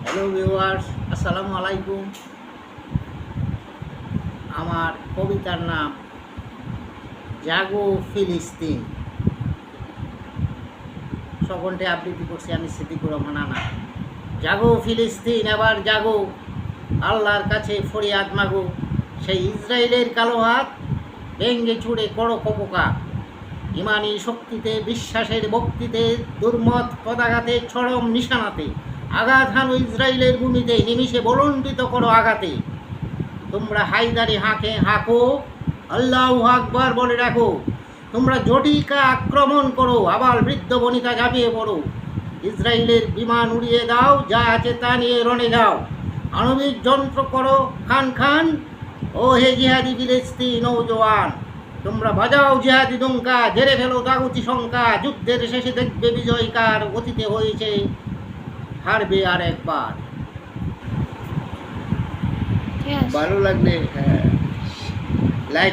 Hello viewers, আসসালামু আলাইকুম। আমার কবিতার নাম জাগো ফিলিস্তিন। সকলটি আবৃত্তি করছি আমি সিদ্দিকুর রহমান আনা। জাগো ফিলিস্তিন, এবার জাগো, আল্লাহর কাছে ফরিয়াদ মাগো। সেই ইসরায়েলের কালো হাত ভেঙ্গে চুড়ে করো কপোকা। ইমানি শক্তিতে, বিশ্বাসের ভক্তিতে, দুর্মত পদাঘাতে, চরম নিশানাতে আঘাত হানো ইসরায়েলের ভূমিতে, নিমিষে বলণ্ডিত করো আঘাতে। তোমরা হায়দারি হাঁকো, আল্লাহু আকবার বলে রাখো। তোমরা জটিকা আক্রমণ করো, আবার বৃদ্ধ বনিতা ঝাঁপিয়ে পড়ো। ইসরায়েলের বিমান উড়িয়ে দাও, যা আছে তা নিয়ে রণে যাও। আণবিক যন্ত্র করো খান খান, ও হে জিহাদি ফিলিস্তিন নৌজওয়ান। তোমরা বাজাও জিহাদি ডঙ্কা, ঝেড়ে ফেলো তাগুতি শঙ্কা। যুদ্ধের শেষে দেখবে বিজয়কার, অতীতে হয়েছে হারবে আর একবার। ভালো লাগলে লাইক